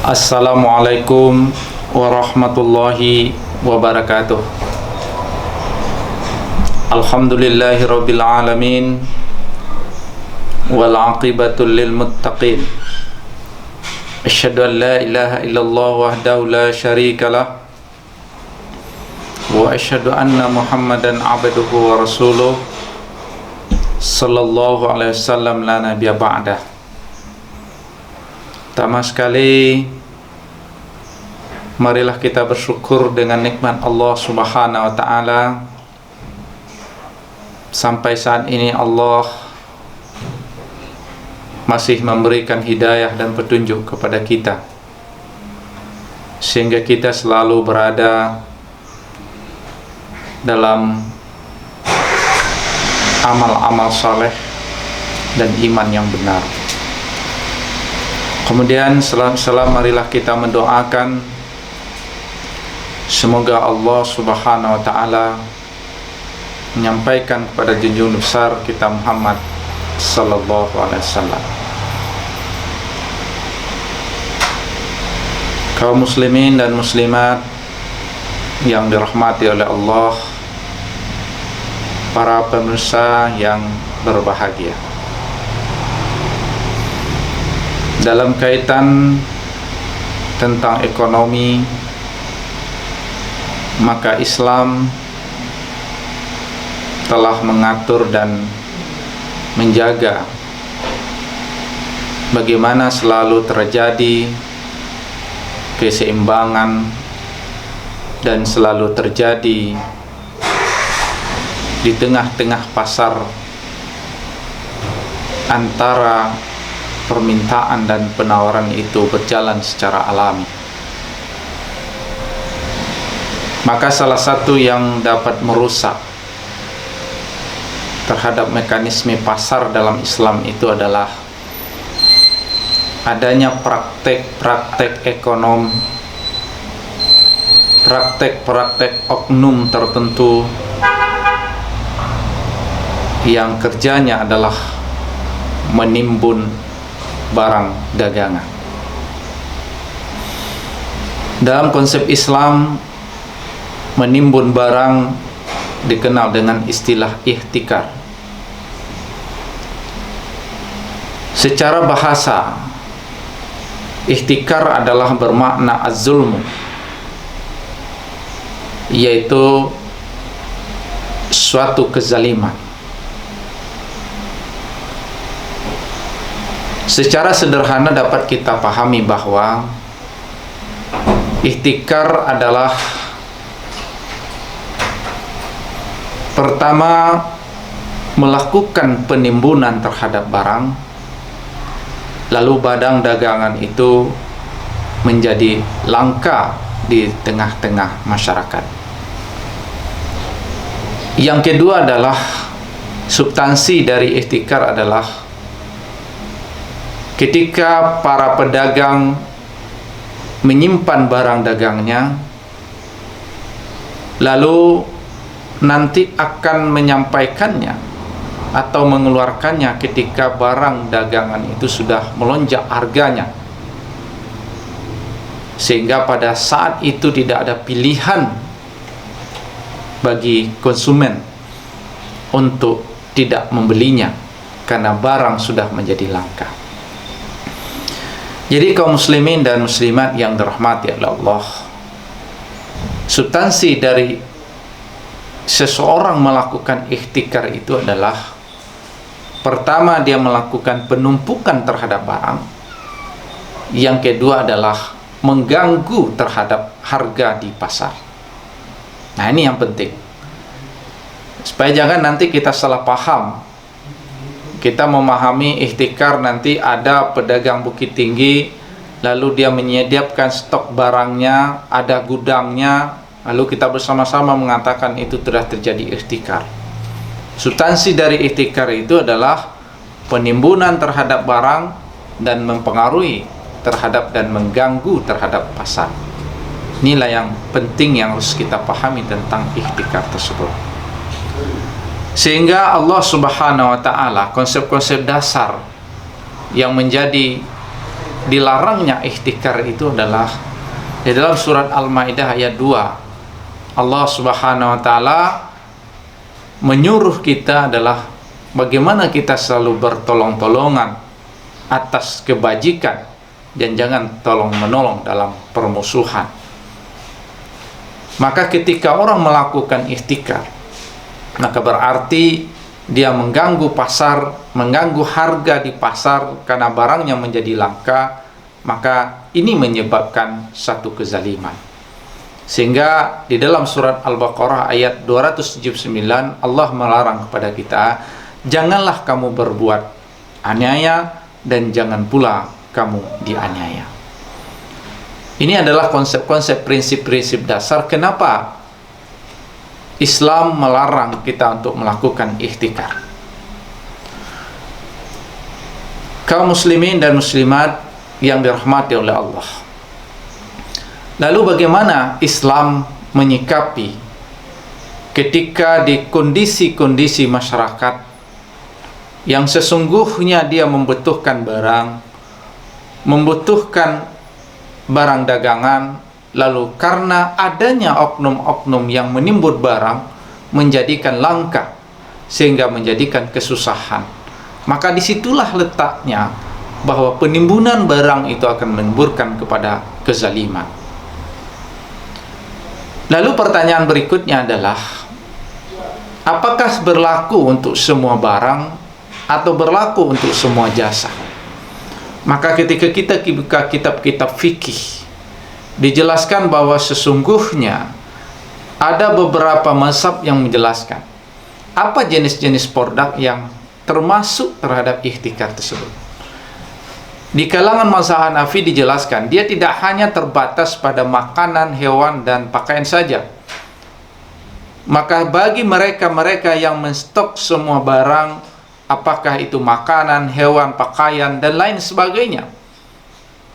Assalamualaikum warahmatullahi wabarakatuh. Alhamdulillahirabbil alamin wal aqibatul lil muttaqin. Asyhadu an la ilaha illallah wahdahu la syarikalah wa asyhadu anna Muhammadan abduhu wa rasuluh sallallahu alaihi wasallam la nabiyya ba'dah. Pertama sekali, marilah kita bersyukur dengan nikmat Allah Subhanahu wa ta'ala. Sampai saat ini Allah masih memberikan hidayah dan petunjuk kepada kita, sehingga kita selalu berada dalam amal-amal saleh dan iman yang benar. Kemudian marilah kita mendoakan semoga Allah Subhanahu wa ta'ala menyampaikan kepada junjungan besar kita Muhammad sallallahu alaihi wasallam. Kaum muslimin dan muslimat yang dirahmati oleh Allah, para pemirsa yang berbahagia, dalam kaitan tentang ekonomi, maka Islam telah mengatur dan menjaga bagaimana selalu terjadi keseimbangan dan selalu terjadi di tengah-tengah pasar antara permintaan dan penawaran itu berjalan secara alami. Maka salah satu yang dapat merusak terhadap mekanisme pasar dalam Islam itu adalah adanya praktek-praktek ekonom, praktek-praktek oknum tertentu yang kerjanya adalah menimbun barang dagangan. Dalam konsep Islam, menimbun barang dikenal dengan istilah ihtikar. Secara bahasa, ihtikar adalah bermakna az-zulmu, yaitu suatu kezaliman. Secara sederhana dapat kita pahami bahwa ihtikar adalah pertama melakukan penimbunan terhadap barang, lalu barang dagangan itu menjadi langka di tengah-tengah masyarakat. Yang kedua adalah substansi dari ihtikar adalah ketika para pedagang menyimpan barang dagangnya, lalu nanti akan menyampaikannya atau mengeluarkannya ketika barang dagangan itu sudah melonjak harganya, sehingga pada saat itu tidak ada pilihan bagi konsumen untuk tidak membelinya karena barang sudah menjadi langka. Jadi kaum muslimin dan muslimat yang dirahmati oleh Allah, substansi dari seseorang melakukan ihtikar itu adalah pertama dia melakukan penumpukan terhadap barang, yang kedua adalah mengganggu terhadap harga di pasar. Nah, ini yang penting, supaya jangan nanti kita salah paham. Kita memahami ihtikar nanti ada pedagang Bukit Tinggi, lalu dia menyediakan stok barangnya, ada gudangnya, lalu kita bersama-sama mengatakan itu telah terjadi ihtikar. Substansi dari ihtikar itu adalah penimbunan terhadap barang dan mempengaruhi terhadap dan mengganggu terhadap pasar. Inilah yang penting yang harus kita pahami tentang ihtikar tersebut. Sehingga Allah Subhanahu wa ta'ala, konsep-konsep dasar yang menjadi dilarangnya ihtikar itu adalah di dalam surat Al-Maidah ayat 2. Allah Subhanahu wa taala menyuruh kita adalah bagaimana kita selalu bertolong-tolongan atas kebajikan dan jangan tolong-menolong dalam permusuhan. Maka ketika orang melakukan ihtikar, maka berarti dia mengganggu pasar, mengganggu harga di pasar karena barangnya menjadi langka, maka ini menyebabkan satu kezaliman. Sehingga di dalam surat Al-Baqarah ayat 279 Allah melarang kepada kita, janganlah kamu berbuat aniaya dan jangan pula kamu dianiaya. Ini adalah konsep-konsep, prinsip-prinsip dasar kenapa Islam melarang kita untuk melakukan ihtikar. Kaum muslimin dan muslimat yang dirahmati oleh Allah. Lalu bagaimana Islam menyikapi ketika di kondisi-kondisi masyarakat yang sesungguhnya dia membutuhkan barang dagangan, lalu karena adanya oknum-oknum yang menimbun barang menjadikan langka sehingga menjadikan kesusahan, maka disitulah letaknya bahwa penimbunan barang itu akan menimbulkan kepada kezaliman. Lalu pertanyaan berikutnya adalah, apakah berlaku untuk semua barang atau berlaku untuk semua jasa? Maka ketika kita buka kitab-kitab fikih, dijelaskan bahwa sesungguhnya ada beberapa mazhab yang menjelaskan apa jenis-jenis produk yang termasuk terhadap ihtikar tersebut. Di kalangan mazhab Hanafi dijelaskan dia tidak hanya terbatas pada makanan, hewan, dan pakaian saja. Maka bagi mereka-mereka yang menstok semua barang, apakah itu makanan, hewan, pakaian, dan lain sebagainya,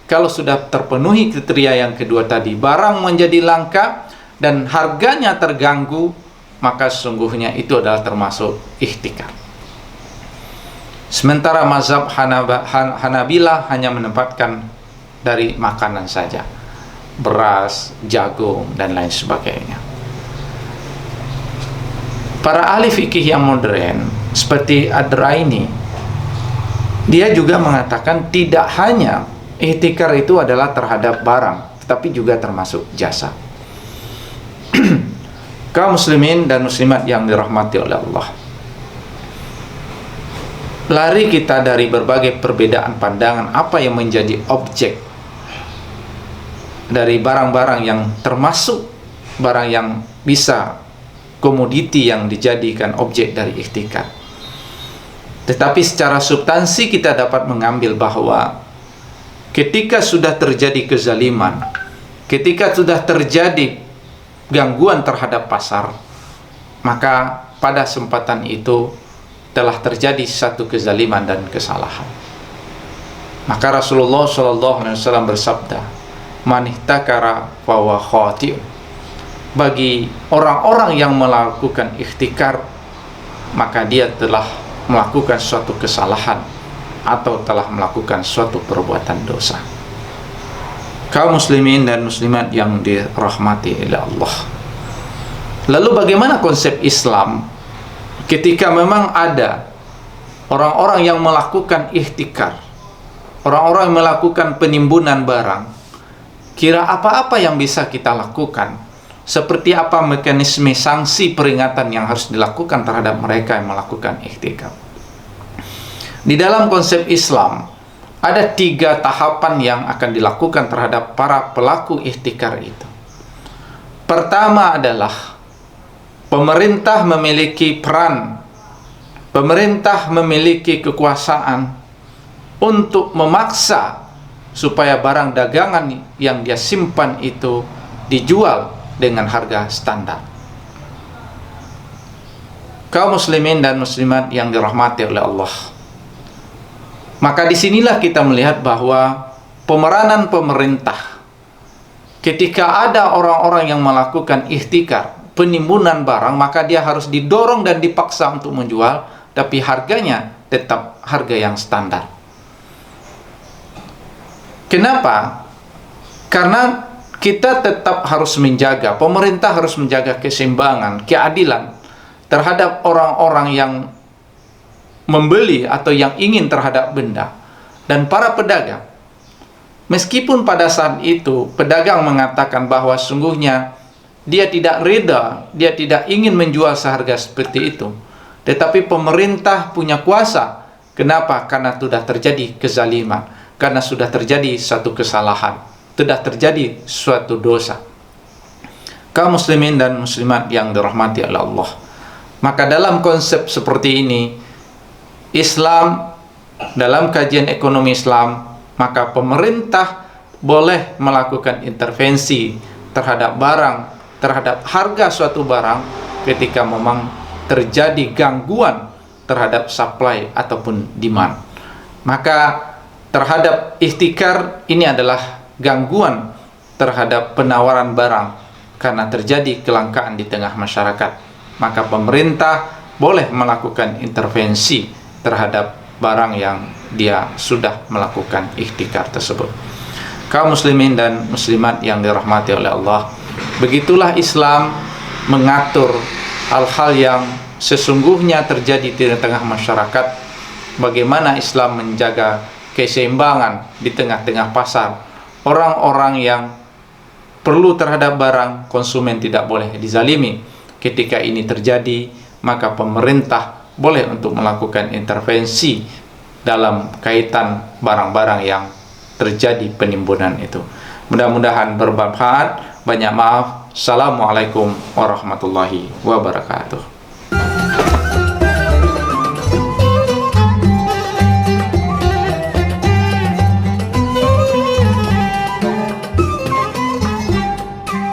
kalau sudah terpenuhi kriteria yang kedua tadi, barang menjadi langka dan harganya terganggu, maka sesungguhnya itu adalah termasuk ihtikar. Sementara mazhab Hanabilah hanya menempatkan dari makanan saja, beras, jagung, dan lain sebagainya. Para ahli fikih yang modern seperti Ad-Raini, dia juga mengatakan tidak hanya ihtikar itu adalah terhadap barang, tetapi juga termasuk jasa. Kaum muslimin dan muslimat yang dirahmati oleh Allah, lari kita dari berbagai perbedaan pandangan apa yang menjadi objek dari barang-barang yang termasuk barang yang bisa komoditi yang dijadikan objek dari ihtikar. Tetapi secara substansi kita dapat mengambil bahwa ketika sudah terjadi kezaliman, ketika sudah terjadi gangguan terhadap pasar, maka pada kesempatan itu telah terjadi satu kezaliman dan kesalahan. Maka Rasulullah SAW bersabda, "Man ihtakara fa huwa khati'." Bagi orang-orang yang melakukan ihtikar, maka dia telah melakukan suatu kesalahan atau telah melakukan suatu perbuatan dosa. Kaum muslimin dan muslimat yang dirahmati oleh Allah. Lalu bagaimana konsep Islam ketika memang ada orang-orang yang melakukan ihtikar, orang-orang yang melakukan penimbunan barang? Kira apa-apa yang bisa kita lakukan? Seperti apa mekanisme sanksi peringatan yang harus dilakukan terhadap mereka yang melakukan ihtikar? Di dalam konsep Islam ada 3 tahapan yang akan dilakukan terhadap para pelaku ihtikar itu. Pertama adalah pemerintah memiliki peran, pemerintah memiliki kekuasaan untuk memaksa supaya barang dagangan yang dia simpan itu dijual dengan harga standar. Kaum muslimin dan muslimat yang dirahmati oleh Allah, maka disinilah kita melihat bahwa pemeranan pemerintah ketika ada orang-orang yang melakukan ihtikar, penimbunan barang, maka dia harus didorong dan dipaksa untuk menjual, tapi harganya tetap harga yang standar. Kenapa? Karena kita tetap harus menjaga, pemerintah harus menjaga keseimbangan, keadilan terhadap orang-orang yang membeli atau yang ingin terhadap benda, dan para pedagang. Meskipun pada saat itu pedagang mengatakan bahwa sungguhnya dia tidak reda, dia tidak ingin menjual seharga seperti itu, tetapi pemerintah punya kuasa. Kenapa? Karena sudah terjadi kezaliman, karena sudah terjadi satu kesalahan, sudah terjadi suatu dosa. Kaum muslimin dan muslimat yang dirahmati oleh Allah, maka dalam konsep seperti ini, Islam, dalam kajian ekonomi Islam, maka pemerintah boleh melakukan intervensi terhadap barang, terhadap harga suatu barang ketika memang terjadi gangguan terhadap supply ataupun demand. Maka terhadap ihtikar ini adalah gangguan terhadap penawaran barang karena terjadi kelangkaan di tengah masyarakat. Maka pemerintah boleh melakukan intervensi terhadap barang yang dia sudah melakukan ihtikar tersebut. Kaum muslimin dan muslimat yang dirahmati oleh Allah, begitulah Islam mengatur hal-hal yang sesungguhnya terjadi di tengah masyarakat. Bagaimana Islam menjaga keseimbangan di tengah-tengah pasar. Orang-orang yang perlu terhadap barang, konsumen tidak boleh dizalimi. Ketika ini terjadi, maka pemerintah boleh untuk melakukan intervensi dalam kaitan barang-barang yang terjadi penimbunan itu. Mudah-mudahan bermanfaat. Banyak maaf. Assalamualaikum warahmatullahi wabarakatuh.